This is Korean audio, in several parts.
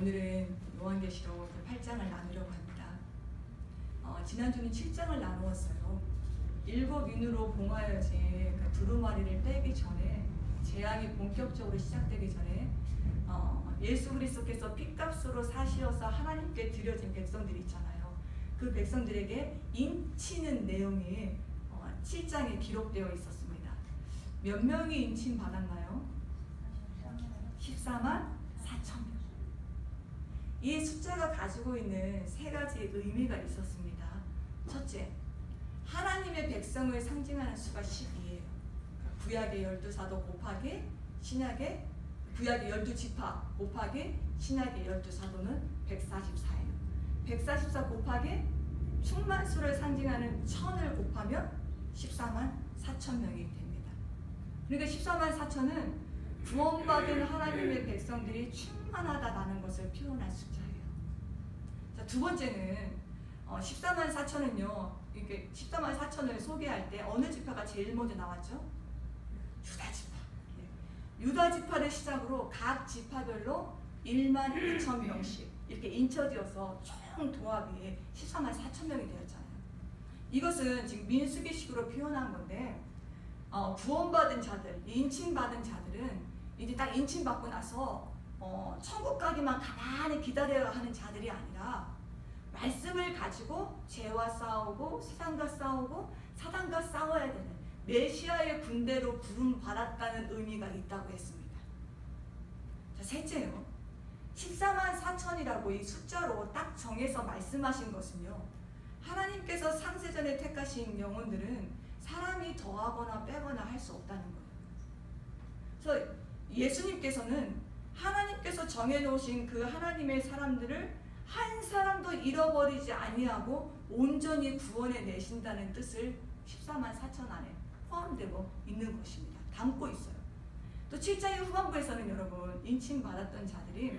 오늘은 요한계시록 8장을 나누려고 합니다. 지난주는 7장을 나누었어요. 7인으로 봉하여진 그 두루마리를 떼기 전에, 재앙이 본격적으로 시작되기 전에 예수 그리스도께서 핏값으로 사시어서 하나님께 드려진 백성들이 있잖아요. 그 백성들에게 인치는 내용이 7장에 기록되어 있었습니다. 몇 명이 인침 받았나요? 14만 4천 명. 이 숫자가 가지고 있는 세 가지 의미가 있었습니다. 첫째, 하나님의 백성을 상징하는 수가 10이에요. 구약의 12사도 곱하기 신약의 구약의 12지파 곱하기 신약의 12사도는 144예요. 144 곱하기 충만수를 상징하는 1000을 곱하면 14만 4천 명이 됩니다. 그러니까 14만 4천은 구원받은 하나님의 백성들이 충만하다라는 것을 표현한 숫자예요. 자, 두 번째는 14만 4천은요, 이렇게 14만 4천을 소개할 때 어느 지파가 제일 먼저 나왔죠? 유다 지파. 유다 지파를 시작으로 각 지파별로 1만 2천 명씩 이렇게 인쳐지어서 총 도합이 14만 4천 명이 되었잖아요. 이것은 지금 민수기식으로 표현한 건데, 구원받은 자들, 인침받은 자들은 이제 딱 인침받고 나서 천국 가기만 가만히 기다려야 하는 자들이 아니라 말씀을 가지고 죄와 싸우고 세상과 싸우고 사단과 싸워야 되는 메시아의 군대로 부름받았다는 의미가 있다고 했습니다. 자, 셋째요. 14만 4천이라고 이 숫자로 딱 정해서 말씀하신 것은요, 하나님께서 창세전에 택하신 영혼들은 사람이 더하거나 빼거나 할 수 없다는 거예요. 그래서 예수님께서는 하나님께서 정해놓으신 그 하나님의 사람들을 한 사람도 잃어버리지 아니하고 온전히 구원해 내신다는 뜻을 14만 4천 안에 포함되고 있는 것입니다. 담고 있어요. 또 7장의 후반부에서는 여러분, 인침받았던 자들이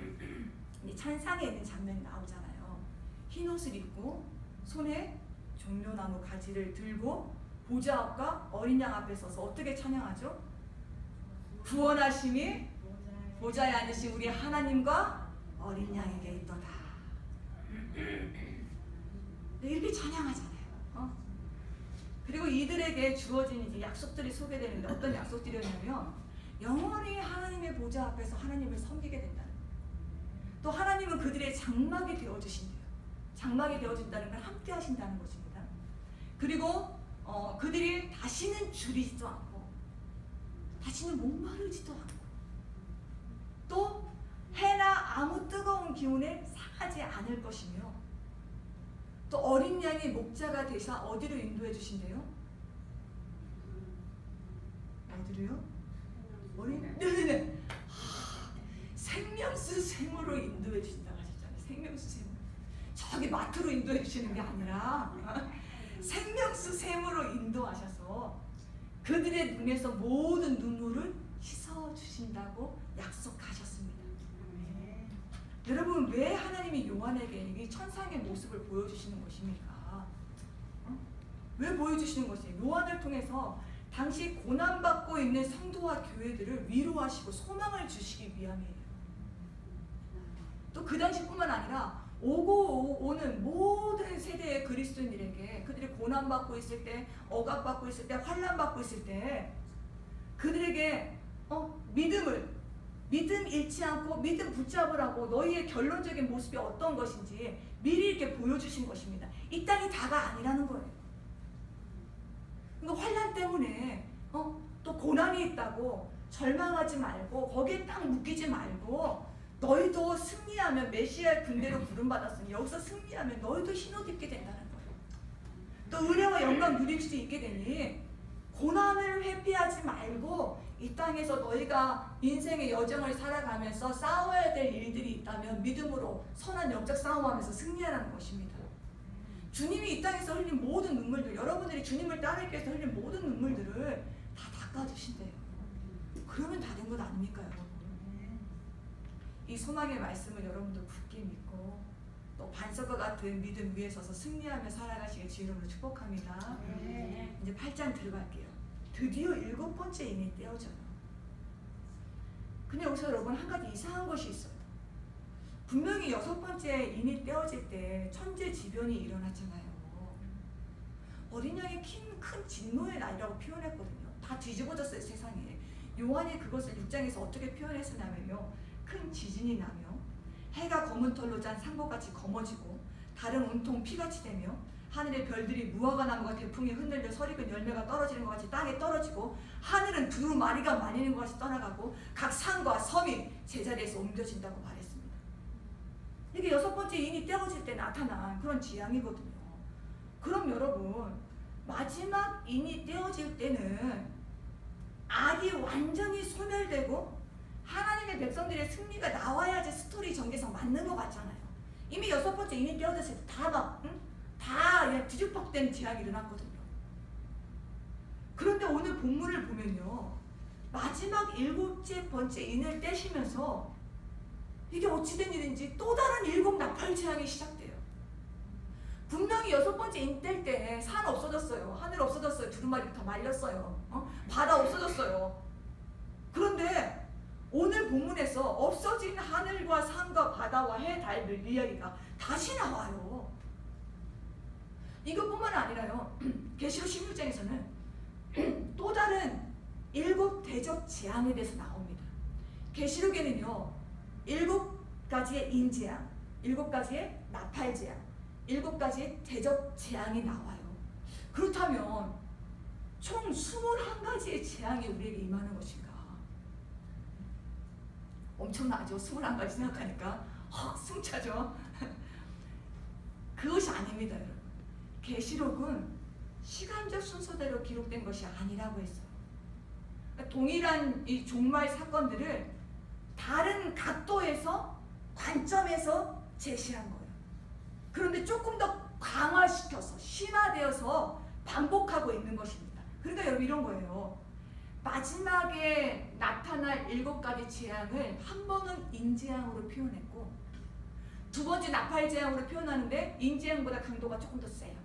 찬상에 있는 장면이 나오잖아요. 흰 옷을 입고 손에 종려나무 가지를 들고 보좌 앞과 어린 양 앞에 서서 어떻게 찬양하죠? 구원하심이 보좌에 앉으신 우리 하나님과 어린 양에게 있도다. 이렇게 찬양하잖아요. 그리고 이들에게 주어진 이제 약속들이 소개되는데, 어떤 약속들이었냐면 영원히 하나님의 보좌 앞에서 하나님을 섬기게 된다는 거예요. 또 하나님은 그들의 장막이 되어주신대요. 장막이 되어준다는 건 함께 하신다는 것입니다. 그리고 그들이 다시는 줄이지도 않고 다시는 목마르지도 않고 또 해나 아무 뜨거운 기운에 상하지 않을 것이며, 또 어린 양이 목자가 되사 어디로 인도해 주신대요? 어디로요? 네네네. 생명수 샘으로 인도해 주신다고 하셨잖아요. 생명수 샘. 저기 마트로 인도해 주시는 게 아니라 생명수 샘으로 인도하셔서 그들의 눈에서 모든 눈물을 씻어 주신다고 약속하셨습니다. 여러분, 왜 하나님이 요한에게 이 천상의 모습을 보여주시는 것입니까? 왜 보여주시는 것이에요? 요한을 통해서 당시 고난받고 있는 성도와 교회들을 위로하시고 소망을 주시기 위함이에요. 또 그 당시뿐만 아니라 오고 오는 모든 세대의 그리스도인들에게, 그들이 고난받고 있을 때, 억압받고 있을 때, 환난받고 있을 때 그들에게 믿음 잃지 않고 믿음 붙잡으라고 너희의 결론적인 모습이 어떤 것인지 미리 이렇게 보여주신 것입니다. 이 땅이 다가 아니라는 거예요. 그러니까 환난 때문에 또 고난이 있다고 절망하지 말고 거기에 딱 묶이지 말고, 너희도 승리하면 메시아의 군대로 부름받았으니 여기서 승리하면 너희도 흰옷 입게 된다는 거예요. 또 은혜와 영광 누릴 수 있게 되니 고난을 회피하지 말고 이 땅에서 너희가 인생의 여정을 살아가면서 싸워야 될 일들이 있다면 믿음으로 선한 영적 싸움하면서 승리하라는 것입니다. 주님이 이 땅에서 흘린 모든 눈물들, 여러분들이 주님을 따르기 위해서 흘린 모든 눈물들을 다 닦아주신대요. 그러면 다 된 것 아닙니까, 여러분? 이 소망의 말씀을 여러분도 굳게 믿고 또 반석과 같은 믿음 위에 서서 승리하며 살아가시길 주님으로 축복합니다. 이제 8장 들어갈게요. 드디어 7번째 인이 떼어져요. 근데 여기서 여러분 한 가지 이상한 것이 있어요. 분명히 6번째 인이 떼어질 때 천재지변이 일어났잖아요. 어린 양이 큰 진노의 날이라고 표현했거든요. 다 뒤집어졌어요, 세상에. 요한이 그것을 6장에서 어떻게 표현했었냐면요. 큰 지진이 나며 해가 검은 털로 짠 상고같이 검어지고 달은 온통 피같이 되며 하늘의 별들이 무화과 나무가 대풍에 흔들려 설익은 열매가 떨어지는 것 같이 땅에 떨어지고 하늘은 두루마리가 말리는 것 같이 떠나가고 각 산과 섬이 제자리에서 옮겨진다고 말했습니다. 이게 6번째 인이 떼어질 때 나타난 그런 지향이거든요. 그럼 여러분, 마지막 인이 떼어질 때는 악이 완전히 소멸되고 하나님의 백성들의 승리가 나와야지 스토리 전개상 맞는 것 같잖아요. 이미 6번째 인이 떼어졌을 때 다 그냥 뒤죽박된 재앙이 일어났거든요. 그런데 오늘 본문을 보면요, 마지막 7번째 인을 떼시면서 이게 어찌된 일인지 또 다른 7 나팔 재앙이 시작돼요. 분명히 6번째 인 뗄 때 산 없어졌어요. 하늘 없어졌어요. 두루마리 다 말렸어요. 바다 없어졌어요. 그런데 오늘 본문에서 없어진 하늘과 산과 바다와 해, 달, 별 이야기가 다시 나와요. 이것뿐만 아니라요. 계시록 16장에서는 또 다른 7 대적 재앙에 대해서 나옵니다. 계시록에는요, 7가지의 인재앙, 7가지의 나팔재앙, 7가지의 대적 재앙이 나와요. 그렇다면 총 21가지의 재앙이 우리에게 임하는 것인가? 엄청나죠? 21가지 생각하니까 숨차죠? 그것이 아닙니다, 여러분. 계시록은 시간적 순서대로 기록된 것이 아니라고 했어요. 동일한 이 종말 사건들을 다른 각도에서, 관점에서 제시한 거예요. 그런데 조금 더 강화시켜서, 심화되어서 반복하고 있는 것입니다. 그러니까 여러분 이런 거예요. 마지막에 나타날 7가지 재앙을 한 번은 인재앙으로 표현했고, 2번째 나팔재앙으로 표현하는데 인재앙보다 강도가 조금 더 세요.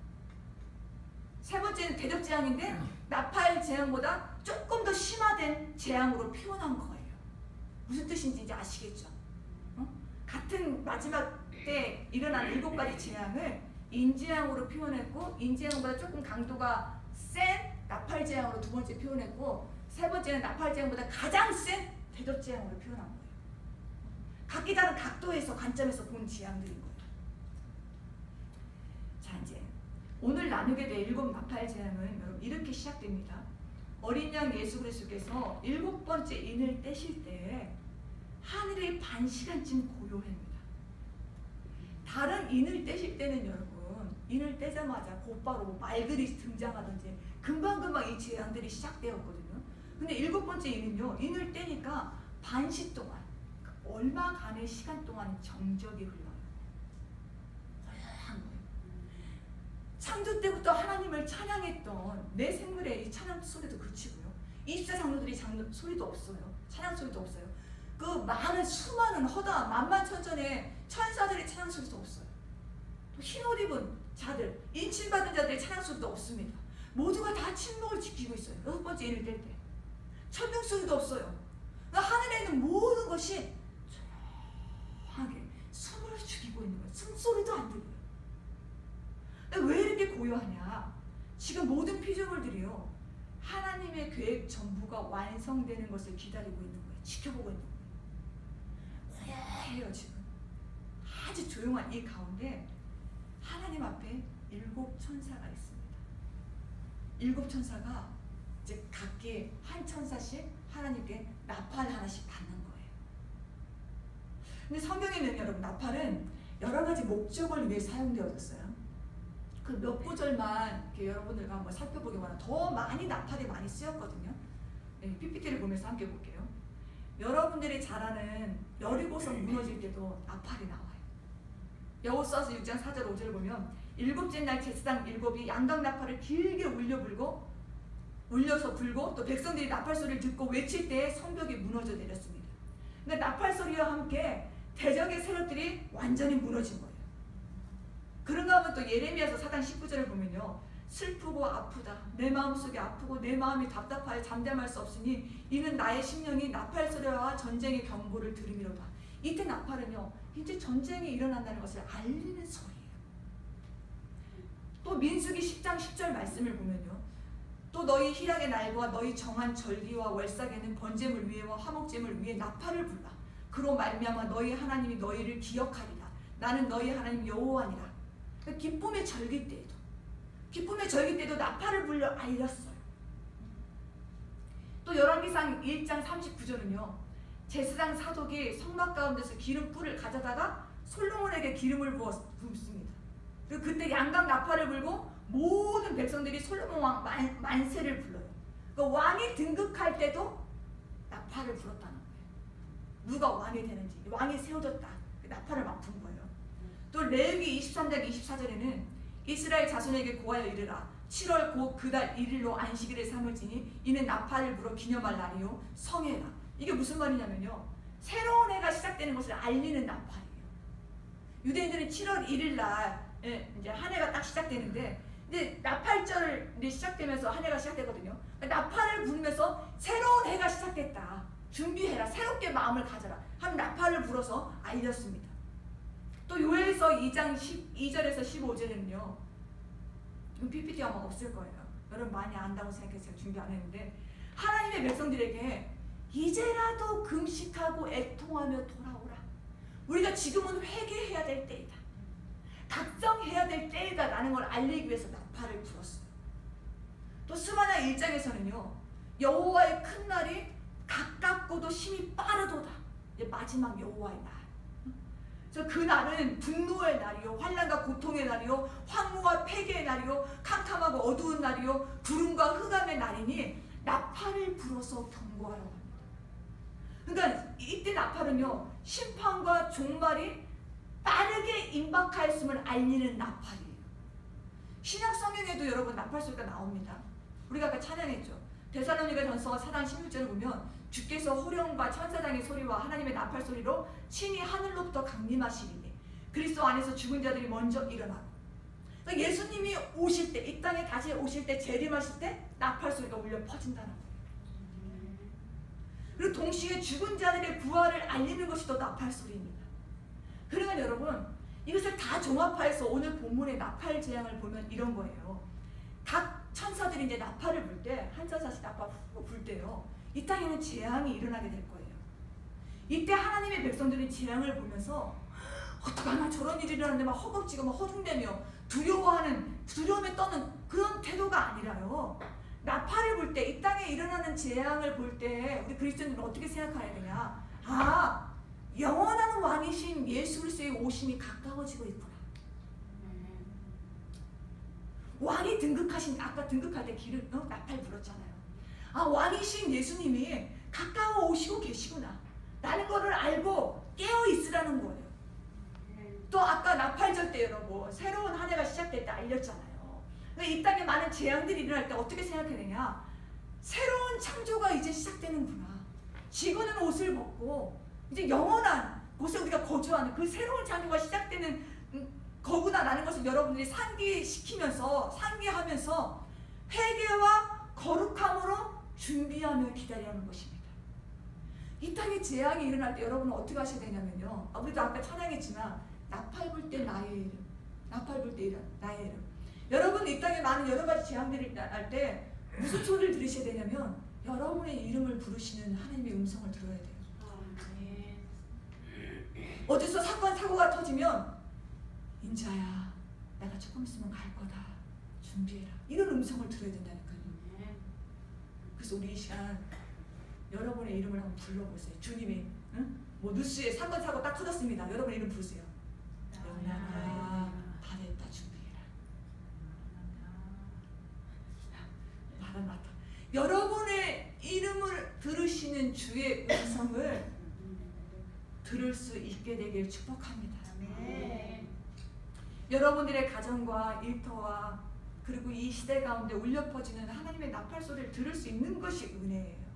3번째는 대적재앙인데 나팔재앙보다 조금 더 심화된 재앙으로 표현한 거예요. 무슨 뜻인지 이제 아시겠죠? 같은 마지막 때 일어난 7가지 재앙을 인재앙으로 표현했고, 인재앙보다 조금 강도가 센 나팔재앙으로 2번째 표현했고, 3번째는 나팔재앙보다 가장 센 대적재앙으로 표현한 거예요. 각기 다른 각도에서, 관점에서 본 재앙들인 거예요. 자, 이제 오늘 나누게 될 7 나팔재앙은 여러분 이렇게 시작됩니다. 어린 양 예수 그리스도께서 7번째 인을 떼실 때 하늘이 반 시간쯤 고요합니다. 다른 인을 떼실 때는 여러분, 인을 떼자마자 곧바로 말들이 등장하든지 금방금방 이 재앙들이 시작되었거든요. 근데 7번째 인은요, 인을 떼니까 반시 동안, 얼마간의 시간 동안 정적이 흘러요. 고요한 거예요. 창조 때부터 하나님을 찬양했던 내 생물의 이 찬양 소리도 그치고요. 24 장로들이 소리도 없어요. 찬양 소리도 없어요. 그 많은 수많은 허다 만만천천의 천사들의 찬양 소리도 없어요. 또 흰옷 입은 자들, 인침받은 자들의 찬양 소리도 없습니다. 모두가 다 침묵을 지키고 있어요. 6번째 인을 뗄 때. 천둥 소리도 없어요. 하늘에 있는 모든 것이 조용하게 숨을 죽이고 있는 거예요. 숨소리도 안 들려요. 왜 이렇게 고요하냐? 지금 모든 피조물들이요, 하나님의 계획 전부가 완성되는 것을 기다리고 있는 거예요. 지켜보고 있는 거예요. 고요해요. 지금 아주 조용한 이 가운데 하나님 앞에 7 천사가 있습니다. 7 천사가 이제 각기 한 천사씩 하나님께 나팔 하나씩 받는 거예요. 근데 성경에는 여러분, 나팔은 여러 가지 목적을 위해 사용되어졌어요. 그 몇 구절만 여러분들과 한번 살펴보기 원합니다. 더 많이 나팔이 많이 쓰였거든요. 네, PPT를 보면서 함께 볼게요. 여러분들이 잘 아는 여리고성 무너질 때도 나팔이 나와요. 여호수아서 6장 4절 5절 보면 7째 날 제사장 7이 양각 나팔을 길게 울려서 불고, 또 백성들이 나팔 소리를 듣고 외칠 때에 성벽이 무너져 내렸습니다. 근데 나팔 소리와 함께 대적의 세력들이 완전히 무너진 거예요. 그런가 하면 또 예레미야서 4장 19절을 보면요, 슬프고 아프다, 내 마음속이 아프고 내 마음이 답답하여 잠잠할 수 없으니 이는 나의 심령이 나팔 소리와 전쟁의 경보를 들음이로다. 이때 나팔은요, 이제 전쟁이 일어난다는 것을 알리는 소리예요. 또 민수기 10장 10절 말씀을 보면요, 또 너희 희락의 날과 너희 정한 절기와 월삭에는 번제물 위에와 화목제물 위에 나팔을 불라. 그로 말미암아 너희 하나님이 너희를 기억하리라. 나는 너희 하나님 여호와니라. 기쁨의 절기 때에도 나팔을 불려 알렸어요. 또 열왕기상 1장 39절은요, 제사장 사독이 성막 가운데서 기름 뿔을 가져다가 솔로몬에게 기름을 붓습니다. 그리고 그때 양각 나팔을 불고 모든 백성들이 솔로몬 왕 만세를 불러요. 그 왕이 등극할 때도 나팔을 불었다는 거예요. 누가 왕이 되는지, 왕이 세워졌다, 그 나팔을 막 분 거예요. 또 레위기 23장 24절에는 이스라엘 자손에게 고하여 이르라. 7월 곧 그달 1일로 안식일을 삼을지니 이는 나팔을 불어 기념할 날이요 성해라. 이게 무슨 말이냐면요, 새로운 해가 시작되는 것을 알리는 나팔이에요. 유대인들은 7월 1일 날 이제 한 해가 딱 시작되는데, 이제 나팔절 이제 시작되면서 한 해가 시작되거든요. 나팔을 부르면서 새로운 해가 시작됐다, 준비해라, 새롭게 마음을 가져라 하는 나팔을 불어서 알렸습니다. 또 요엘서 2장 12절에서 15절에는요, PPT 아마 없을 거예요. 여러분 많이 안다고 생각해서 제가 준비 안 했는데, 하나님의 백성들에게 이제라도 금식하고 애통하며 돌아오라. 우리가 지금은 회개해야 될 때이다, 각성해야 될 때이다 라는 걸 알리기 위해서 나팔을 불었어요. 또 스바냐 1장에서는요, 여호와의 큰 날이 가깝고도 심히 빠르도다. 마지막 여호와의 날. 그래서 그 날은 분노의 날이요, 환난과 고통의 날이요, 황무와 폐괴의 날이요, 캄캄하고 어두운 날이요, 구름과 흑암의 날이니 나팔을 불어서 경고하라고 합니다. 그러니까 이때 나팔은요, 심판과 종말이 빠르게 임박하였음을 알리는 나팔이에요. 신약 성경에도 여러분 나팔 소리가 나옵니다. 우리가 아까 찬양했죠. 데살로니가전서 4장 16절을 보면 주께서 호령과 천사장의 소리와 하나님의 나팔 소리로 친히 하늘로부터 강림하시리니 그리스도 안에서 죽은 자들이 먼저 일어나고. 그러니까 예수님이 오실 때, 이 땅에 다시 오실 때, 재림하실 때 나팔 소리가 울려 퍼진다는 거예요. 그리고 동시에 죽은 자들의 부활을 알리는 것이 또 나팔 소리입니다. 그러면 여러분, 이것을 다 종합하여서 오늘 본문의 나팔 재앙을 보면 이런 거예요. 각 천사들이 이제 나팔을 불 때, 한 천사씩 나팔 불 때요, 이 땅에는 재앙이 일어나게 될 거예요. 이때 하나님의 백성들이 재앙을 보면서 어떡하나 저런 일이 일어났는데 막 허겁지겁 막 허둥대며 두려움에 떠는 그런 태도가 아니라요, 나팔을 불 때, 이 땅에 일어나는 재앙을 볼 때 우리 그리스도인들은 어떻게 생각해야 되냐, 아, 영원한 왕이신 예수 그리스도의 오심이 가까워지고 있구나. 왕이 등극하신, 아까 등극할 때 나팔 불었잖아요. 아, 왕이신 예수님이 가까워 오시고 계시구나 라는 거를 알고 깨어 있으라는 거예요. 또 아까 나팔절 때 여러분, 새로운 한 해가 시작될 때 알렸잖아요. 이 땅에 많은 재앙들이 일어날 때 어떻게 생각해야 되냐, 새로운 창조가 이제 시작되는구나, 지구는 옷을 벗고 이제 영원한 곳에 우리가 거주하는 그 새로운 창조가 시작되는 거구나 라는 것을 여러분들이 상기하면서 회개와 거룩함으로 준비하며 기다리는 것입니다. 이 땅에 재앙이 일어날 때 여러분은 어떻게 하셔야 되냐면요, 우리도 아까 찬양했지만 나팔 불 때 나의 이름, 나팔 불 때 나의 이름. 여러분 이 땅에 많은 여러 가지 재앙들이 일어날 때 무슨 소리를 들으셔야 되냐면 여러분의 이름을 부르시는 하나님의 음성을 들어야 돼요. 어디서 사건 사고가 터지면 인자야, 내가 조금 있으면 갈 거다, 준비해라, 이런 음성을 들어야 된다니까요. 그래서 우리 이 시간 여러분의 이름을 한번 불러보세요. 주님이 뭐 뉴스에 사건 사고 딱 터졌습니다. 여러분 이름 부르세요. 영나라 다 됐다, 준비해라. 마라나타. 여러분의 이름을 들으시는 주의 음성을 들을 수 있게 되길 축복합니다. 아멘. 여러분들의 가정과 일터와 그리고 이 시대 가운데 울려 퍼지는 하나님의 나팔 소리를 들을 수 있는 것이 은혜예요.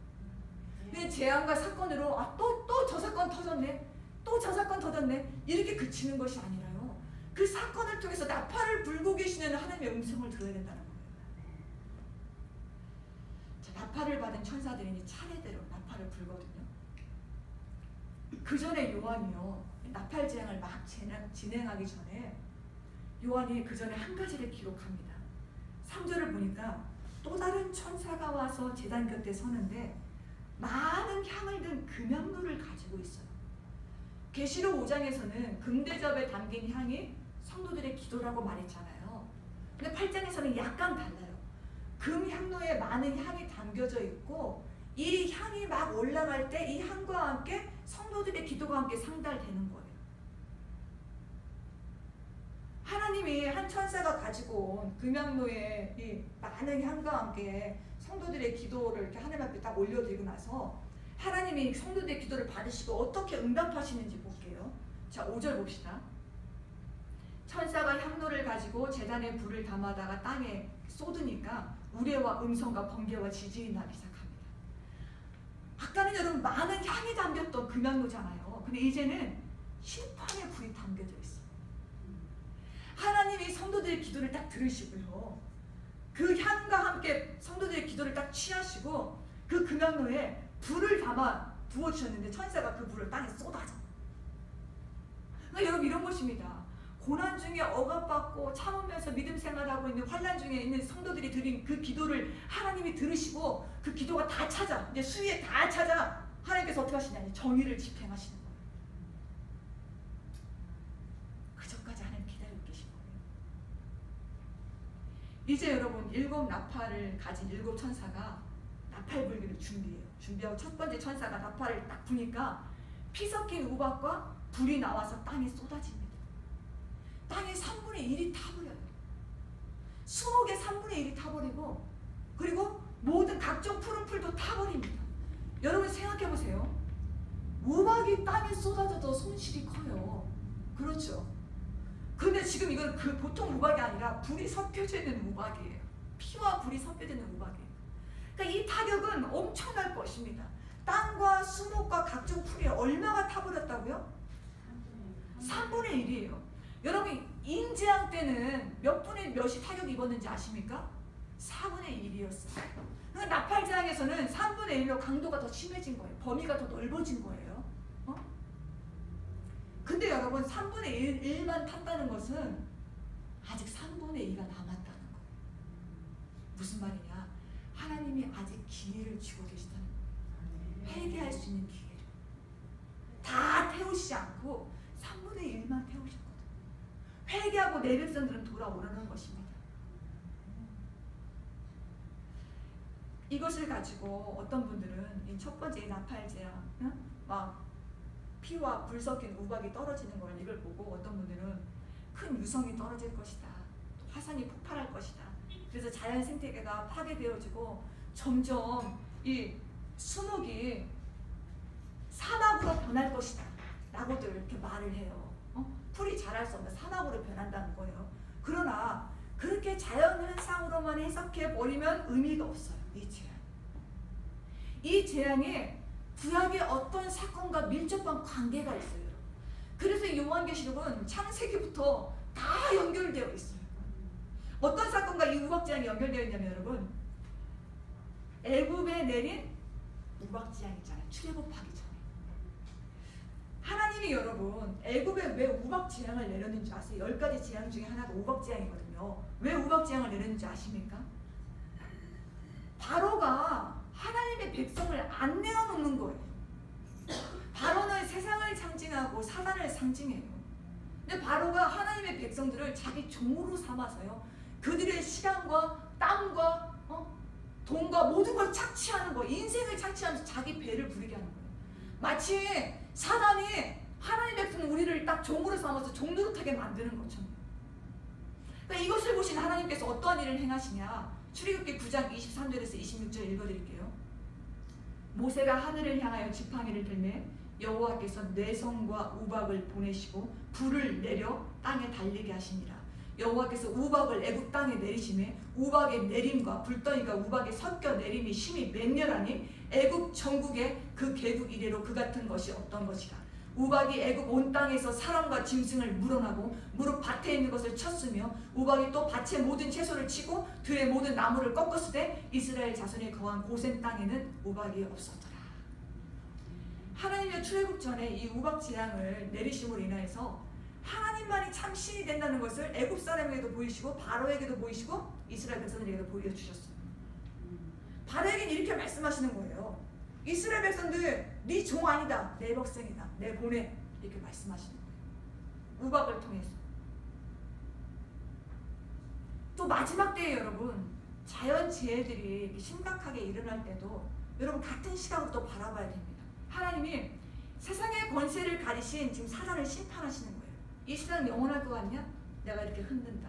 근데 재앙과 사건으로 또 저 사건 터졌네, 또 저 사건 터졌네, 이렇게 그치는 것이 아니라요, 그 사건을 통해서 나팔을 불고 계시는 하나님의 음성을 들어야 된다는 거예요. 자, 나팔을 받은 천사들이 이제 차례대로 나팔을 불거든요. 그 전에 요한이요, 나팔 재앙을 막 진행하기 전에 요한이 그 전에 한 가지를 기록합니다. 3절을 보니까 또 다른 천사가 와서 제단 곁에 서는데 많은 향을 든 금향로를 가지고 있어요. 계시록 5장에서는 금대접에 담긴 향이 성도들의 기도라고 말했잖아요. 근데 8장에서는 약간 달라요. 금향로에 많은 향이 담겨져 있고 이 향이 막 올라갈 때 이 향과 함께 성도들의 기도가 함께 상달되는 거예요. 하나님이 한 천사가 가지고 온 금향로에 이 많은 향과 함께 성도들의 기도를 이렇게 하나님 앞에 딱 올려드리고 나서 하나님이 성도들의 기도를 받으시고 어떻게 응답하시는지 볼게요. 자, 5절 봅시다. 천사가 향로를 가지고 제단에 불을 담아다가 땅에 쏟으니까 우레와 음성과 번개와 지진이 나기 시작합니다. 아까는 여러분 많은 향이 담겼던 금향로잖아요. 근데 이제는 심판의 불이 담겨져 있어요. 하나님이 성도들의 기도를 딱 들으시고요, 그 향과 함께 성도들의 기도를 딱 취하시고 그 금향로에 불을 담아 부어주셨는데 천사가 그 불을 땅에 쏟아져. 그러니까 여러분 이런 것입니다. 고난 중에 억압받고 참으면서 믿음 생활하고 있는 환난 중에 있는 성도들이 드린 그 기도를 하나님이 들으시고 그 기도가 다 찾아, 이제 수위에 다 찾아 하나님께서 어떻게 하시냐, 정의를 집행하시는 거예요. 그전까지 하나님 기다리고 계신 거예요. 이제 여러분 7 나팔을 가진 7 천사가 나팔 불기를 준비하고 첫 번째 천사가 나팔을 딱 부니까 피 섞인 우박과 불이 나와서 땅에 쏟아집니다. 땅의 3분의 1이 타버려요. 수목의 3분의 1이 타버리고 그리고 모든 각종 푸른 풀도 타버립니다. 여러분 생각해보세요. 우박이 땅에 쏟아져도 손실이 커요. 그렇죠? 근데 지금 이건 그 보통 우박이 아니라 불이 섞여져 있는 우박이에요. 피와 불이 섞여져 있는 우박이에요. 그러니까 이 타격은 엄청날 것입니다. 땅과 수목과 각종 풀이 얼마가 타버렸다고요? 3분의 1이에요. 여러분 인재앙 때는 몇 분의 몇이 타격이 입었는지 아십니까? 4분의 1이었어요. 그러니까 나팔재앙에서는 3분의 1로 강도가 더 심해진 거예요. 범위가 더 넓어진 거예요. 근데 여러분 3분의 1만 탔다는 것은 아직 3분의 2가 남았다는 거예요. 무슨 말이냐? 하나님이 아직 기회를 주고 계시다는 거예요. 회개할 수 있는 기회를. 다 태우시지 않고 3분의 1만 태우셨거든요. 회개하고 내 백성들은 돌아오라는 것입니다. 이것을 가지고 어떤 분들은 이 첫 번째 나팔재앙, 막 피와 불 섞인 우박이 떨어지는 걸 이걸 보고 어떤 분들은 큰 유성이 떨어질 것이다, 화산이 폭발할 것이다, 그래서 자연 생태계가 파괴되어지고 점점 이 수목이 사막으로 변할 것이다 라고들 이렇게 말을 해요. 풀이 자랄 수 없는 사막으로 변한다는 거예요. 그러나 그렇게 자연현상으로만 해석해버리면 의미가 없어요. 이 재앙에 구약의 어떤 사건과 밀접한 관계가 있어요. 그래서 요한계시록은 창세기부터 다 연결되어 있어요. 어떤 사건과 이 우박재앙이 연결되어 있냐면 여러분, 애굽에 내린 우박재앙 있잖아요. 출애굽하기 전에. 하나님이 여러분 애굽에 왜 우박재앙을 내렸는지 아세요? 10가지 재앙 중에 하나가 우박재앙이거든요. 왜 우박재앙을 내렸는지 아십니까? 바로가 하나님의 백성을 안 내어놓는 거예요. 바로는 세상을 상징하고 사단을 상징해요. 근데 바로가 하나님의 백성들을 자기 종으로 삼아서요, 그들의 시간과 땀과 돈과 모든 걸 착취하는 거예요. 인생을 착취하면서 자기 배를 부리게 하는 거예요. 마치 사단이 하나님의 백성 우리를 딱 종으로 삼아서 종노릇하게 만드는 것처럼. 그러니까 이것을 보신 하나님께서 어떠한 일을 행하시냐. 출애굽기 9장 23절에서 26절 읽어드릴게요. 모세가 하늘을 향하여 지팡이를 들매 여호와께서 뇌성과 우박을 보내시고 불을 내려 땅에 달리게 하시니라. 여호와께서 우박을 애굽 땅에 내리시매 우박의 내림과 불덩이가 우박에 섞여 내림이 심히 맹렬하니 애굽 전국에 그 개국 이래로 그 같은 것이 없던 것이라. 우박이 애굽 온 땅에서 사람과 짐승을 물어나고 무릇 밭에 있는 것을 쳤으며 우박이 또 밭의 모든 채소를 치고 들의 모든 나무를 꺾었으되 이스라엘 자손이 거한 고센 땅에는 우박이 없었더라. 하나님의 출애굽 전에 이 우박 재앙을 내리심으로 인하여서 하나님만이 참 신이 된다는 것을 애굽 사람에게도 보이시고 바로에게도 보이시고 이스라엘 백성들에게도 보여주셨어요. 바로에게는 이렇게 말씀하시는 거예요. 이스라엘 백성들 네 종 아니다, 내 백성이다, 내 보내, 이렇게 말씀하시는 거예요. 우박을 통해서. 또 마지막 때에 여러분 자연재해들이 심각하게 일어날 때도 여러분 같은 시각으로 또 바라봐야 됩니다. 하나님이 세상의 권세를 가리신 지금 사단을 심판하시는 거예요. 이 세상은 영원할 것 같냐? 내가 이렇게 흔든다.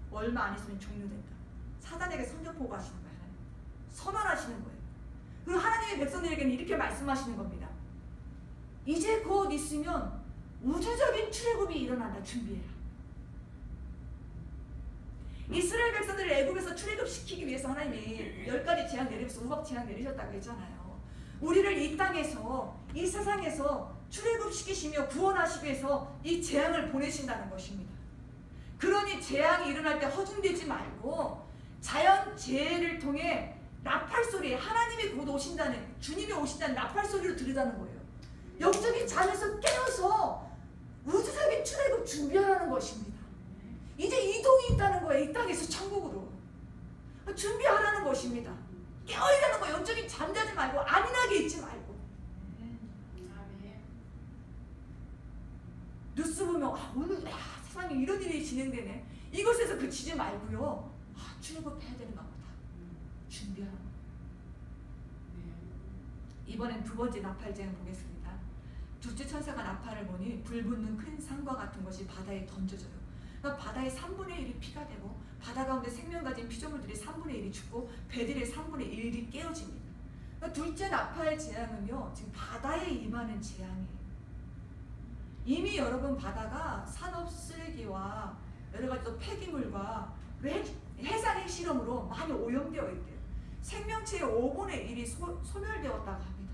얼마 안 있으면 종료된다. 사단에게 선전포고 하시는 거예요. 하나님. 선언하시는 거예요. 그리고 하나님의 백성들에게는 이렇게 말씀하시는 겁니다. 이제 곧 있으면 우주적인 출애굽이 일어난다. 준비해라. 이스라엘 백성들을 애굽에서 출애굽시키기 위해서 하나님이 10가지 재앙 내리면서 우박 재앙 내리셨다고 했잖아요. 우리를 이 땅에서 이 세상에서 출애굽시키시며 구원하시기 위해서 이 재앙을 보내신다는 것입니다. 그러니 재앙이 일어날 때 허둥대지 말고 자연재해를 통해 나팔소리, 하나님이 곧 오신다는, 주님이 오신다는 나팔소리로 들으라는 거예요. 영적인 잠에서 깨어서 우주적인 출애굽 준비하라는 것입니다. 이제 이동이 있다는 거예요. 이 땅에서 천국으로 준비하라는 것입니다. 깨어있다는 거예요. 영적인 잠자지 말고 안일하게 있지 말고. 뉴스 보면 오늘 세상에 이런 일이 진행되네. 이것에서 그치지 말고요. 출애굽해야 되는가 보다. 준비하라고. 이번엔 두 번째 나팔재앙 보겠습니다. 둘째 천사가 나팔을 보니 불붙는 큰 산과 같은 것이 바다에 던져져요. 그러니까 바다의 3분의 1이 피가 되고 바다 가운데 생명 가진 피조물들이 3분의 1이 죽고 배들의 3분의 1이 깨어집니다. 그러니까 둘째 나팔 재앙은요, 지금 바다에 임하는 재앙이에요. 이미 여러분 바다가 산업 쓰레기와 여러 가지 또 폐기물과 해상 핵실험으로 많이 오염되어 있대요. 생명체의 5분의 1이 소멸되었다고 합니다.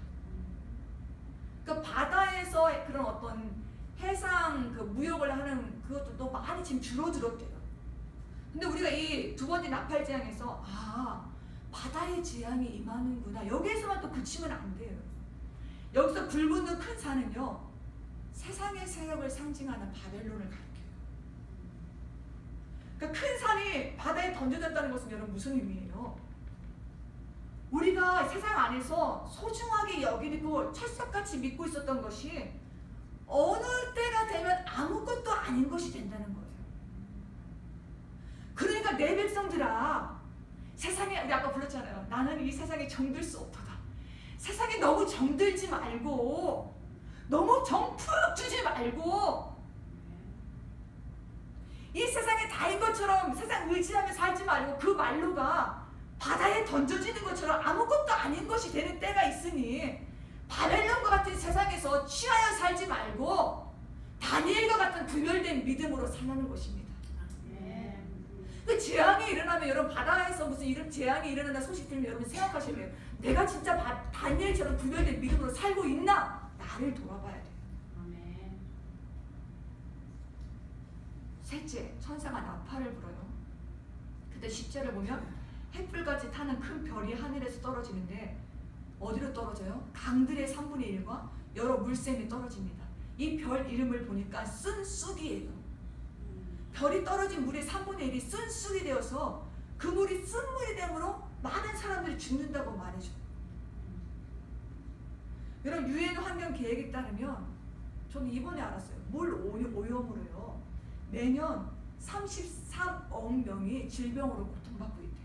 그러니까 바다에서 그런 어떤 해상 그 무역을 하는 그것도 많이 지금 줄어들었대요. 근데 우리가 이 두 번째 나팔 재앙에서 바다의 재앙이 임하는구나, 여기에서만 또 그치면 안 돼요. 여기서 불붙는 큰 산은요, 세상의 세력을 상징하는 바벨론을 가리켜요. 그러니까 큰 산이 바다에 던져졌다는 것은 여러분 무슨 의미예요? 우리가 세상 안에서 소중하게 여기고 철석같이 믿고 있었던 것이 어느 때가 되면 아무것도 아닌 것이 된다는 거예요. 그러니까 내 백성들아, 세상에, 우리 아까 불렀잖아요. 나는 이 세상에 정들 수 없도다. 세상에 너무 정들지 말고, 너무 정 푹 주지 말고, 이 세상에 다인 것처럼 세상 의지하며 살지 말고 그 말로가 바다에 던져지는 것처럼 아무것도 아닌 것이 되는 때가 있으니 바벨론과 같은 세상에서 취하여 살지 말고 다니엘과 같은 구별된 믿음으로 살라는 것입니다. 그 재앙이 일어나면 여러분 바다에서 무슨 이런 재앙이 일어난다 소식 들으면 여러분 생각하셔야 돼요. 내가 진짜 다니엘처럼 구별된 믿음으로 살고 있나? 나를 돌아봐야 돼요. 셋째, 천사가 나팔을 불어요. 그때 10절을 보면 햇불같이 타는 큰 별이 하늘에서 떨어지는데 어디로 떨어져요? 강들의 3분의 1과 여러 물샘이 떨어집니다. 이 별 이름을 보니까 쓴쑥이에요. 별이 떨어진 물의 3분의 1이 쓴쑥이 되어서 그 물이 쓴물이 되므로 많은 사람들이 죽는다고 말해줘요. 여러분 유엔 환경 계획에 따르면 저는 이번에 알았어요. 물 오염으로요 매년 33억 명이 질병으로 고통받고 있대요.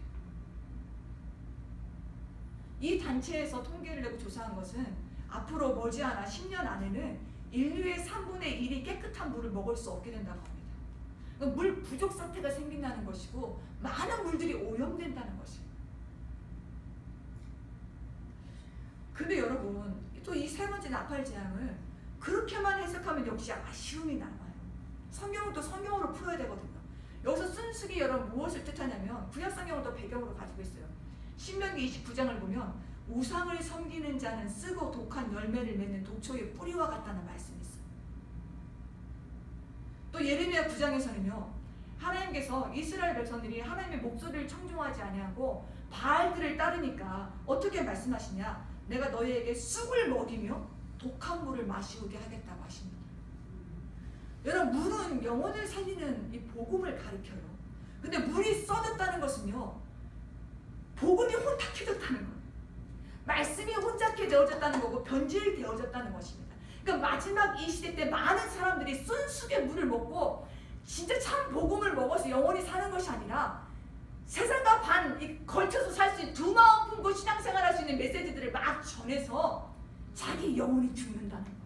이 단체에서 통계를 내고 조사한 것은 앞으로 머지않아 10년 안에는 인류의 3분의 1이 깨끗한 물을 먹을 수 없게 된다고 합니다. 그러니까 물 부족 사태가 생긴다는 것이고 많은 물들이 오염된다는 것이에요. 근데 여러분 또 이 세 번째 나팔 재앙을 그렇게만 해석하면 역시 아쉬움이 남아요. 성경은 또 성경으로 풀어야 되거든요. 여기서 쓴쑥이 여러분 무엇을 뜻하냐면 구약 성경을 또 배경으로 가지고 있어요. 신명기 29장을 보면 우상을 섬기는 자는 쓰고 독한 열매를 맺는 독초의 뿌리와 같다는 말씀이 있어요. 또 예레미야 9장에서는요. 하나님께서 이스라엘 백성들이 하나님의 목소리를 청종하지 아니하고 바알들을 따르니까 어떻게 말씀하시냐? 내가 너희에게 쑥을 먹이며 독한 물을 마시게 하겠다고 하십니다. 여러분, 물은 영혼을 살리는 이 복음을 가리켜요. 근데 물이 써졌다는 것은요, 복음이 혼탁해졌다는 거예요. 말씀이 혼잡게 되어졌다는 거고 변질되어졌다는 것입니다. 그러니까 마지막 이 시대 때 많은 사람들이 순수의 물을 먹고 진짜 참 복음을 먹어서 영원히 사는 것이 아니라 세상과 걸쳐서 살 수 있는 두 마음 품고 신앙생활 할 수 있는 메시지들을 막 전해서 자기 영혼이 죽는다는 거예요.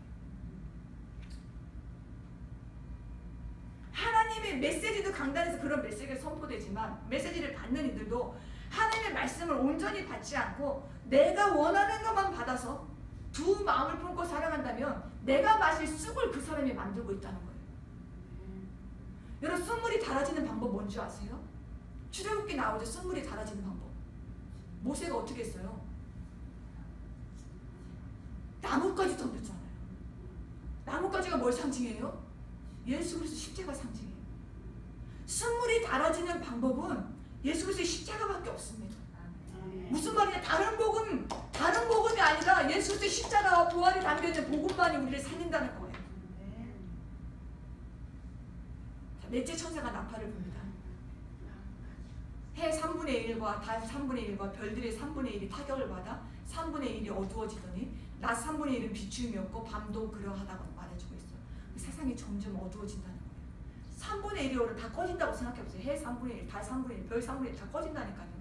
하나님의 메시지도 강단에서 그런 메시지가 선포되지만 메시지를 받는 이들도 하나님의 말씀을 온전히 받지 않고 내가 원하는 것만 받아서 두 마음을 품고 살아간다면 내가 마실 쑥을 그 사람이 만들고 있다는 거예요. 여러분, 쑥물이 달아지는 방법 뭔지 아세요? 출애굽기 나오죠. 쑥물이 달아지는 방법. 모세가 어떻게 했어요? 나뭇가지 던졌잖아요. 나뭇가지가 뭘 상징해요? 예수 그리스도 십자가 상징해요. 쑥물이 달아지는 방법은 예수 그리스도의 십자가밖에 없습니다. 무슨 말이냐? 다른 복음이 아니라 예수 그리스도의 십자가와 부활이 담겨있는 복음만이 우리를 살린다는 거예요. 자, 넷째 천사가 나팔을 붑니다. 해 3분의 1과 달 3분의 1과 별들의 3분의 1이 타격을 받아 3분의 1이 어두워지더니 낮 3분의 1은 비추임이 없고 밤도 그러하다고 말해주고 있어요. 세상이 점점 어두워진다는 거예요. 3분의 1이 다 꺼진다고 생각해보세요. 해 3분의 1, 달 3분의 1, 별 3분의 1 다 꺼진다니까요.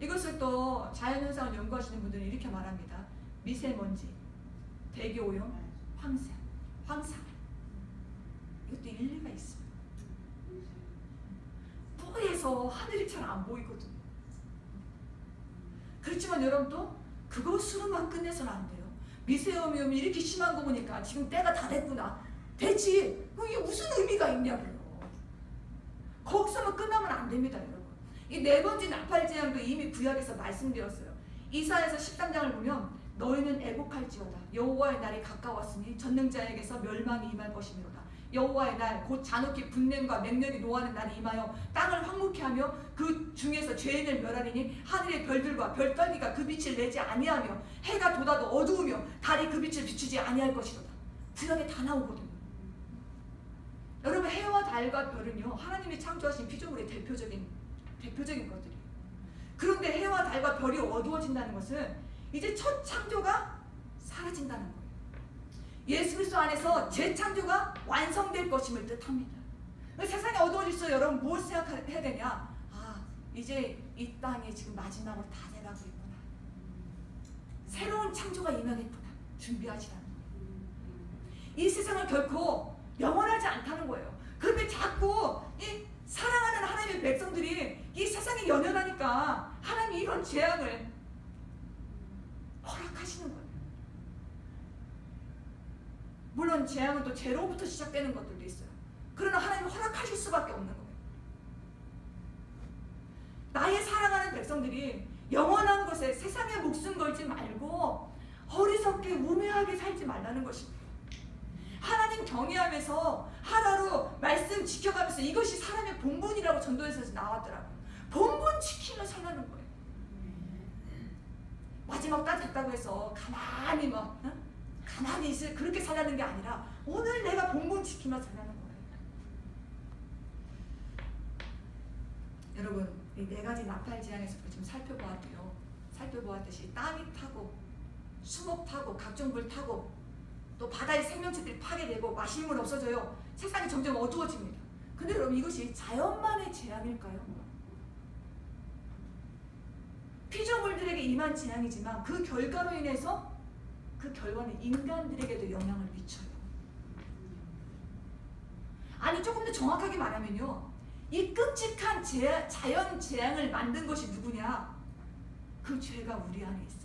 이것을 또 자연현상을 연구하시는 분들은 이렇게 말합니다. 미세먼지, 대기오염, 황사. 이것도 일리가 있어요. 뿌에서 하늘이 잘 안 보이거든요. 그렇지만 여러분 또 그것으로만 끝내서는 안 돼요. 미세오염이 이렇게 심한 거 보니까 지금 때가 다 됐구나. 됐지? 이게 무슨 의미가 있냐고요. 거기서만 끝나면 안 됩니다, 여러분. 이 네 번째 나팔 재앙도 이미 구약에서 말씀드렸어요. 이사야서 13장을 보면 너희는 애곡할지어다. 여호와의 날이 가까웠으니 전능자에게서 멸망이 임할 것이미로다. 여호와의 날 곧 잔혹히 분냄과 맹렬히 노하는 날이 임하여 땅을 황무케 하며 그 중에서 죄인을 멸하리니 하늘의 별들과 별떨기가 그 빛을 내지 아니하며 해가 돋아도 어두우며 달이 그 빛을 비추지 아니할 것이로다. 구약에 다 나오거든요. 여러분, 해와 달과 별은요 하나님이 창조하신 피조물의 대표적인 것들이에요. 그런데 해와 달과 별이 어두워진다는 것은 이제 첫 창조가 사라진다는 거예요. 예수 그리스도 안에서 재창조가 완성될 것임을 뜻합니다. 세상이 어두워질수록 여러분 무엇을 생각해야 되냐? 아, 이제 이 땅에 지금 마지막으로 다 돼가고 있구나. 새로운 창조가 임하겠구나. 준비하시라는 거예요. 이 세상은 결코 영원하지 않다는 거예요. 그런데 자꾸 이 사랑하는 하나님의 백성들이 이 세상에 연연하니까 하나님이 이런 재앙을 허락하시는 거예요. 물론 재앙은 또 제로부터 시작되는 것들도 있어요. 그러나 하나님은 허락하실 수밖에 없는 거예요. 나의 사랑하는 백성들이 영원한 것에 세상에 목숨 걸지 말고 어리석게 우매하게 살지 말라는 것입니다. 하나님 경외하면서 하루하루 말씀 지켜가면서 이것이 사람의 본분이라고 전도에서 나왔더라고요. 본분 지키며 살라는 거예요. 마지막 딱 됐다고 해서 가만히 가만히 있을 그렇게 살라는 게 아니라 오늘 내가 본분 지키며 살라는 거예요. 여러분, 이 네 가지 나팔 재앙에서 지금 살펴보았듯이 땅이 타고 수목 타고 각종 불 타고 또 바다의 생명체들이 파괴되고 마실 물 없어져요. 세상이 점점 어두워집니다. 근데 여러분, 이것이 자연만의 재앙일까요? 피조물들에게 임한 재앙이지만 그 결과로 인해서 그 결과는 인간들에게도 영향을 미쳐요. 아니, 조금 더 정확하게 말하면요, 이 끔찍한 자연 재앙을 만든 것이 누구냐? 그 죄가 우리 안에 있어요.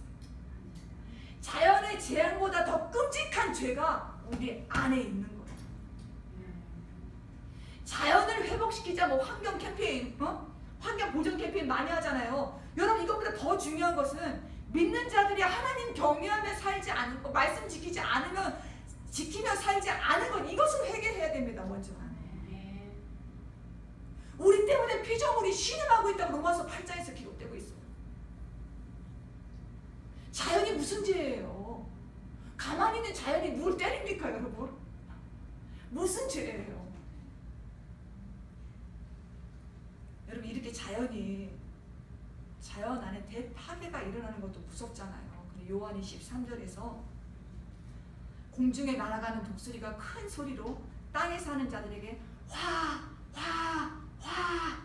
자연의 재앙보다 더 끔찍한 죄가 우리 안에 있는 거예요. 자연을 회복시키자 환경 캠페인, 환경 보존 캠페인 많이 하잖아요. 여러분, 이것보다 더 중요한 것은 믿는 자들이 하나님 경외하며 살지 않은 것, 말씀 지키며 살지 않은 것, 이것을 해결해야 됩니다. 먼저. 우리 때문에 피조물이 신음하고 있다고 로마서 8장에서 기록되고 있어요. 자연이 무슨 죄예요? 가만히 있는 자연이 누굴 때립니까, 여러분? 무슨 죄예요? 여러분, 이렇게 자연 안에 대파괴가 일어나는 것도 무섭잖아요. 근데 요한이 13절에서 공중에 날아가는 독수리가 큰 소리로 땅에 사는 자들에게 화, 화, 화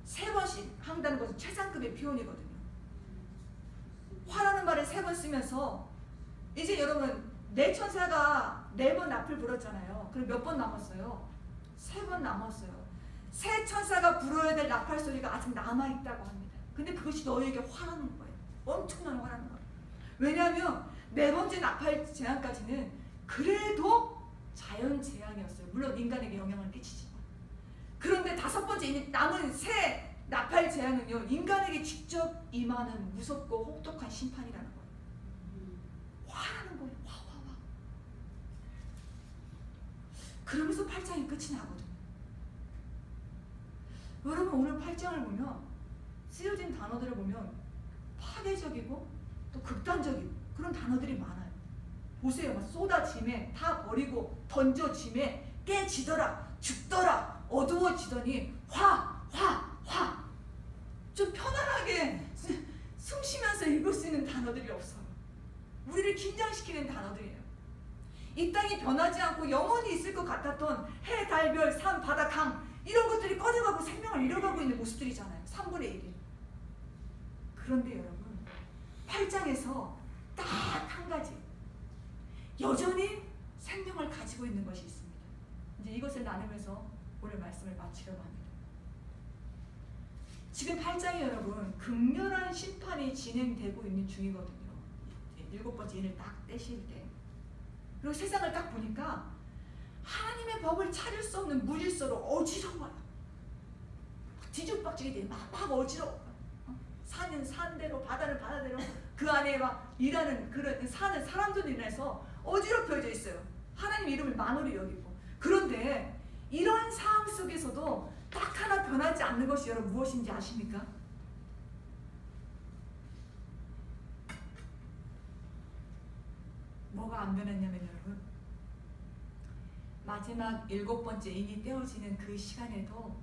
3번씩 한다는 것은 최상급의 표현이거든요. 화라는 말을 3번 쓰면서 이제 여러분 네 천사가 4번 납을 불었잖아요. 그럼 몇 번 남았어요? 3번 남았어요. 세 천사가 불어야 될 나팔 소리가 아직 남아있다고 합니다. 근데 그것이 너에게 화라는 거예요. 엄청난 화라는 거예요. 왜냐하면 4번째 나팔 재앙까지는 그래도 자연 재앙이었어요. 물론 인간에게 영향을 끼치지만. 그런데 5번째 남은 새 나팔 재앙은요, 인간에게 직접 임하는 무섭고 혹독한 심판이라는 거예요. 화라는 거예요. 화. 그러면서 8장이 끝이 나거든요. 여러분, 오늘 8장을 보면 쓰여진 단어들을 보면 파괴적이고 또 극단적이고 그런 단어들이 많아요. 보세요. 막 쏟아짐에, 다 버리고 던져짐에, 깨지더라, 죽더라, 어두워지더니 화. 좀 편안하게 숨 쉬면서 읽을 수 있는 단어들이 없어요. 우리를 긴장시키는 단어들이에요. 이 땅이 변하지 않고 영원히 있을 것 같았던 해, 달, 별, 산, 바다, 강 이런 것들이 꺼져가고 생명을 잃어가고 있는 모습들이잖아요. 3분의 1이. 그런데 여러분, 8장에서 딱 한 가지 여전히 생명을 가지고 있는 것이 있습니다. 이제 이것을 나누면서 오늘 말씀을 마치려고 합니다. 지금 8장이 여러분 극렬한 심판이 진행되고 있는 중이거든요. 7번째 인을 딱 떼실 때, 그리고 세상을 딱 보니까 하나님의 법을 찾을 수 없는 무질서로 어지러워요. 뒤죽박죽이 돼. 막 어지러워요. 산은 산대로, 바다는 바다대로, 그 안에 막 일하는 그런 사는 사람들로 인해서 어지럽혀져 있어요. 하나님 이름을 만으로 여기고. 그런데 이런 상황 속에서도 딱 하나 변하지 않는 것이 여러분 무엇인지 아십니까? 뭐가 안 변했냐면 여러분, 마지막 7번째 인이 떼어지는 그 시간에도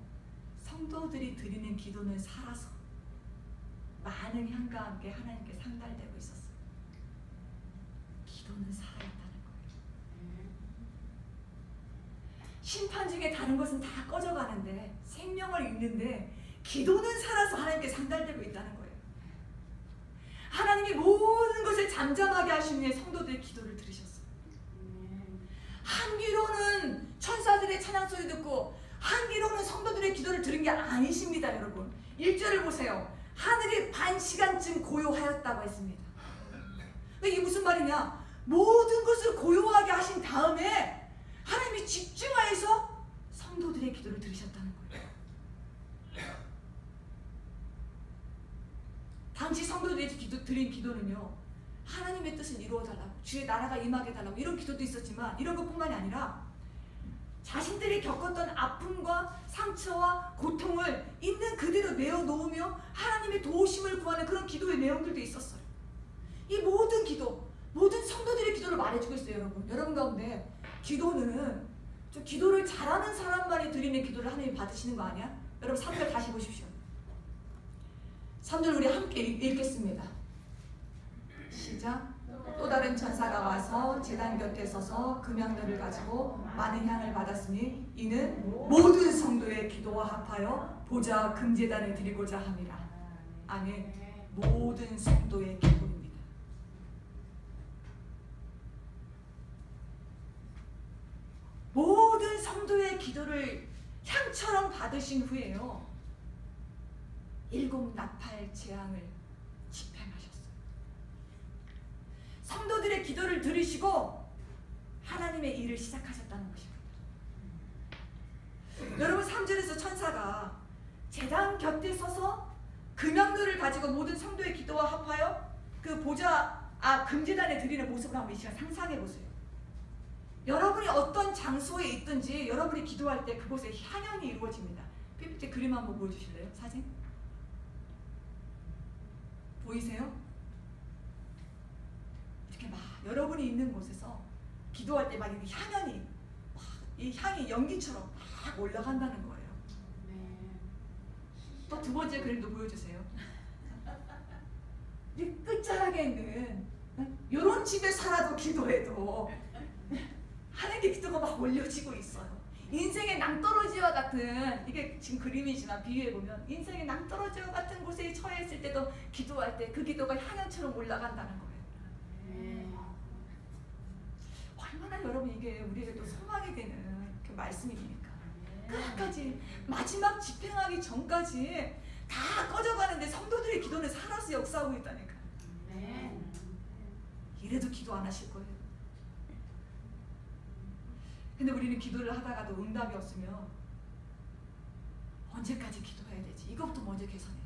성도들이 드리는 기도는 살아서 많은 향과 함께 하나님께 상달되고 있었어요. 기도는 살아있다는 거예요. 심판 중에 다른 것은 다 꺼져가는데, 생명을 잃는데 기도는 살아서 하나님께 상달되고 있다는 거예요. 하나님이 모든 것을 잠잠하게 하신 후에 성도들의 기도를 들으셨어요. 한 귀로는 천사들의 찬양 소리 듣고 한 귀로는 성도들의 기도를 들은 게 아니십니다. 여러분, 1절을 보세요. 하늘이 반 시간쯤 고요하였다고 했습니다. 이게 무슨 말이냐? 모든 것을 고요하게 하신 다음에 하나님이 집중하여서 성도들의 기도를 들으셨다는 거예요. 당시 성도들이 드린 기도는요, 하나님의 뜻을 이루어달라고, 주의 나라가 임하게 달라고, 이런 기도도 있었지만 이런 것뿐만이 아니라 자신들이 겪었던 아픔과 상처와 고통을 있는 그대로 내어놓으며 하나님의 도우심을 구하는 그런 기도의 내용들도 있었어요. 이 모든 기도, 모든 성도들의 기도를 말해주고 있어요. 여러분 가운데 기도는 좀 기도를 잘하는 사람만이 드리는 기도를 하나님이 받으시는 거 아니야? 여러분 3절 다시 보십시오. 3절 우리 함께 읽겠습니다. 시작. 또 다른 천사가 와서 제단 곁에 서서 금향들을 가지고 많은 향을 받았으니 이는 모든 성도의 기도와 합하여 보좌 금제단에 드리고자 함이라. 아멘. 모든 성도의 기도입니다. 모든 성도의 기도를 향처럼 받으신 후에요, 7 나팔 재앙을 집행하셨어요. 성도들의 기도를 들으시고 하나님의 일을 시작하셨다는 것입니다. 여러분, 3절에서 천사가 제단 곁에 서서 금향로를 가지고 모든 성도의 기도와 합하여 그 금제단에 드리는 모습을 한번 이 시간 상상해 보세요. 여러분이 어떤 장소에 있든지 여러분이 기도할 때 그곳에 향연이 이루어집니다. PPT 그림 한번 보여주실래요? 사진 보이세요? 이렇게 막 여러분이 있는 곳에서 기도할 때 막 이 향연이 막 이 향이 연기처럼 막 올라간다는 거예요. 또 두 번째 그림도 보여주세요. 이 끝자락에 있는 이런 집에 살아도 기도해도 하나님께 기도가 막 올려지고 있어요. 인생의 낭떠러지와 같은, 이게 지금 그림이지만 비유해보면 인생의 낭떠러지와 같은 곳에 처해 있을 때도 기도할 때 그 기도가 향연처럼 올라간다는 거예요. 얼마나 여러분 이게 우리에게 또 소망이 되는 그 말씀입니까? 끝까지 마지막 집행하기 전까지 다 꺼져가는데 성도들의 기도는 살아서 역사하고 있다니까. 이래도 기도 안 하실 거예요. 근데 우리는 기도를 하다가도 응답이 없으면 언제까지 기도해야 되지? 이것부터 먼저 개선해요.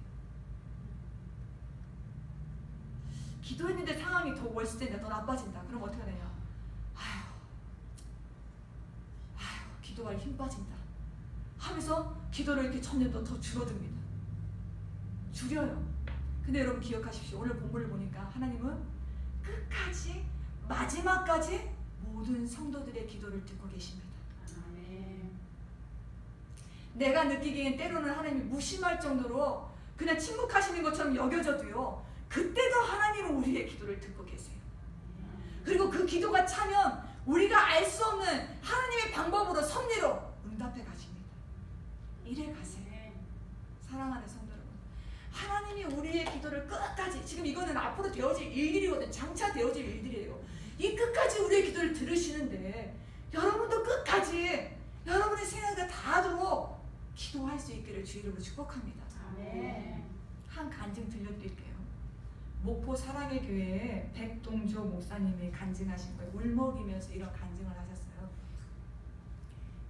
기도했는데 상황이 더 월스된다, 더 나빠진다. 그럼 어떻게 되냐? 아휴, 기도할 힘 빠진다 하면서 기도를 이렇게 점점 더 줄어듭니다. 줄여요. 근데 여러분 기억하십시오. 오늘 본문을 보니까 하나님은 끝까지 마지막까지 모든 성도들의 기도를 듣고 계십니다. 내가 느끼기엔 때로는 하나님이 무심할 정도로 그냥 침묵하시는 것처럼 여겨져도요, 그때도 하나님은 우리의 기도를 듣고 계세요. 그리고 그 기도가 차면 우리가 알 수 없는 하나님의 방법으로 섭리로 응답해 가십니다. 이래 가세요. 사랑하는 성도 여러분, 하나님이 우리의 기도를 끝까지, 지금 이거는 앞으로 되어질 일들이거든. 장차 되어질 일들이에요. 이 끝까지 우리의 기도를 들으시는데 여러분도 끝까지 여러분의 생각을 다하도록 기도할 수 있기를 주 이름으로 축복합니다. 한 간증 들려드릴게요. 목포 사랑의 교회에 백동조 목사님이 간증하신 거예요. 울먹이면서 이런 간증을 하셨어요.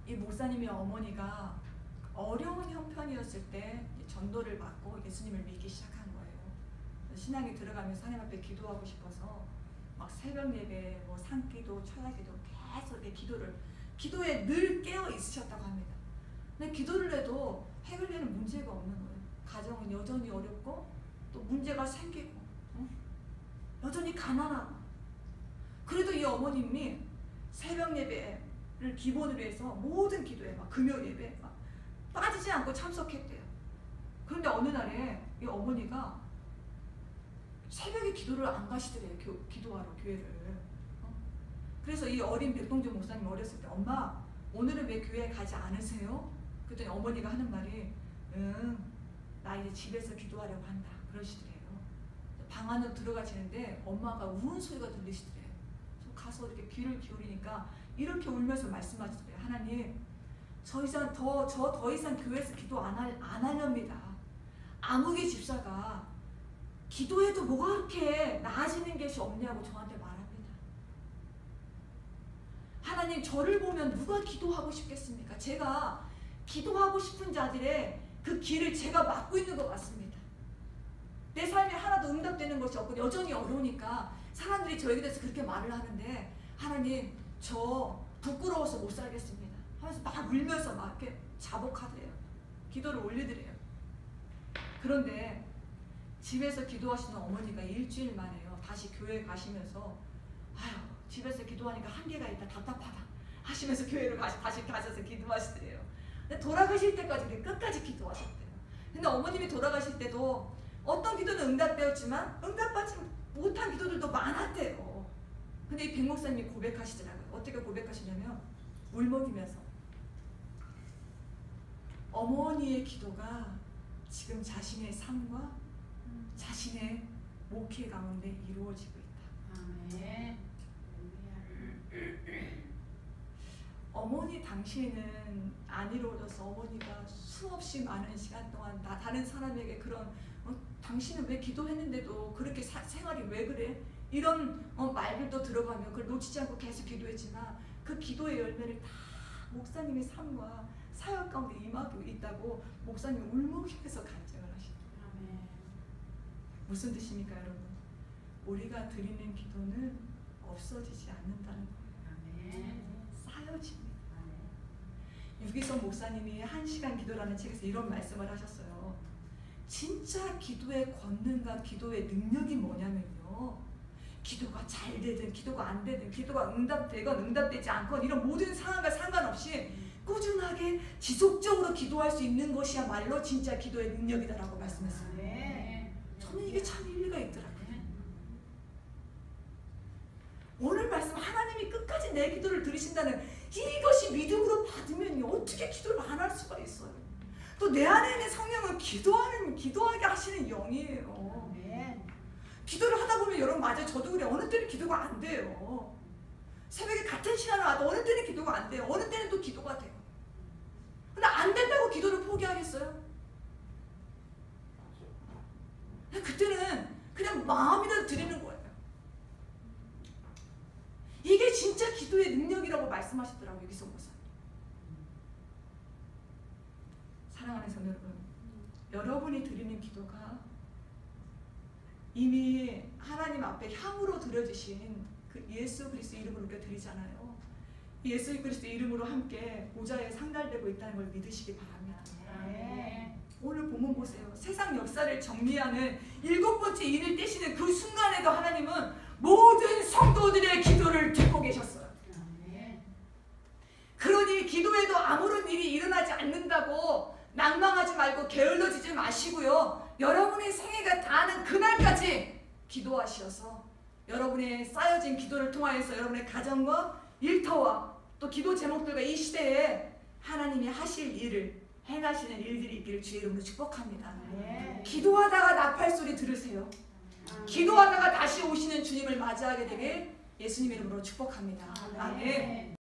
이 목사님의 어머니가 어려운 형편이었을 때 전도를 받고 예수님을 믿기 시작한 거예요. 신앙에 들어가면서 하나님 앞에 기도하고 싶어서 막 새벽 예배, 뭐 산기도, 철야기도 계속 이렇게 기도에 늘 깨어 있으셨다고 합니다. 근데 기도를 해도 해결되는 문제가 없는 거예요. 가정은 여전히 어렵고 또 문제가 생기고, 여전히 가난하고. 그래도 이 어머님이 새벽 예배를 기본으로 해서 모든 기도에 막 금요 예배 막 빠지지 않고 참석했대요. 그런데 어느 날에 이 어머니가 새벽에 기도를 안 가시더래요. 기도하러 교회를. 그래서 이 어린 백동조 목사님 어렸을 때, 엄마 오늘은 왜 교회에 가지 않으세요? 그랬더니 어머니가 하는 말이, 나 이제 집에서 기도하려고 한다 그러시더래요. 방 안으로 들어가시는데 엄마가 우는 소리가 들리시더래요. 그래서 가서 이렇게 귀를 기울이니까 이렇게 울면서 말씀하시더래요. 하나님, 저 더 이상 교회에서 기도 안 하렵니다. 아무개 집사가 기도해도 뭐가 그렇게 나아지는 것이 없냐고 저한테 말합니다. 하나님, 저를 보면 누가 기도하고 싶겠습니까? 제가 기도하고 싶은 자들의 그 길을 제가 막고 있는 것 같습니다. 내 삶에 하나도 응답되는 것이 없고 여전히 어려우니까 사람들이 저에게 대해서 그렇게 말을 하는데, 하나님, 저 부끄러워서 못 살겠습니다 하면서 막 울면서 막 이렇게 자복하더래요. 기도를 올리더래요. 그런데 집에서 기도하시는 어머니가 일주일 만에요, 다시 교회 가시면서 아유, 집에서 기도하니까 한계가 있다, 답답하다 하시면서 교회를 다시 가셔서 기도하시더래요. 근데 돌아가실 때까지 끝까지 기도하셨대요. 근데 어머님이 돌아가실 때도 어떤 기도는 응답되었지만 응답받지 못한 기도들도 많았대요. 근데 이 백 목사님이 고백하시더라고요. 어떻게 고백하시냐면 울먹이면서 어머니의 기도가 지금 자신의 삶과 자신의 목회 가운데 이루어지고 있다. 아멘. 어머니 당시에는 안 이루어져서 어머니가 수없이 많은 시간 동안 다른 사람에게 그런 당신은 왜 기도했는데도 그렇게 생활이 왜 그래? 이런 말들도 들어가며 그걸 놓치지 않고 계속 기도했지만 그 기도의 열매를 다 목사님의 삶과 사역 가운데 임하고 있다고 목사님이 울먹이면서 간증을 하시더라고요. 무슨 뜻입니까, 여러분? 우리가 드리는 기도는 없어지지 않는다는 거예요. 쌓여집니다. 유기성 목사님이 1시간 기도라는 책에서 이런 말씀을 하셨어요. 진짜 기도의 권능과 기도의 능력이 뭐냐면요, 기도가 잘 되든 기도가 안 되든 기도가 응답되건 응답되지 않건 이런 모든 상황과 상관없이 꾸준하게 지속적으로 기도할 수 있는 것이야말로 진짜 기도의 능력이다라고 말씀했어요. 저는 이게 참 일리가 있더라고요. 오늘 말씀 하나님이 끝까지 내 기도를 들으신다는 이것이 믿음으로 받으면 어떻게 기도를 안 할 수가 있어요. 또 내 안에 있는 성령은 기도하게 하시는 영이에요. 기도를 하다 보면 여러분 맞아요. 저도 그래. 어느 때는 기도가 안 돼요. 새벽에 같은 시간에 와도 어느 때는 기도가 안 돼요. 어느 때는 또 기도가 돼요. 근데 안 된다고 기도를 포기하겠어요? 그때는 그냥 마음이라도 드리는 거예요. 이게 진짜 기도의 능력이라고 말씀하시더라고요. 여기서 보세요. 사랑하는 성도 여러분, 여러분이 드리는 기도가 이미 하나님 앞에 향으로 드려주신 그 예수 그리스도 이름으로 우리가 드리잖아요. 예수 그리스도 이름으로 함께 보좌에 상달되고 있다는 걸 믿으시기 바랍니다. 오늘 본문 보세요. 세상 역사를 정리하는 7번째 인을 떼시는 그 순간에도 하나님은 모든 성도들의 기도를 듣고 계셨어요. 그러니 기도에도 아무런 일이 일어나지 않는다고 낭망하지 말고 게을러지지 마시고요. 여러분의 생애가 다하는 그날까지 기도하셔서 여러분의 쌓여진 기도를 통하여서 여러분의 가정과 일터와 또 기도 제목들과 이 시대에 하나님이 하실 일을 행하시는 일들이 있기를 주의 이름으로 축복합니다. 기도하다가 나팔 소리 들으세요. 기도하다가 다시 오시는 주님을 맞이하게 되길 예수님 이름으로 축복합니다. 아멘.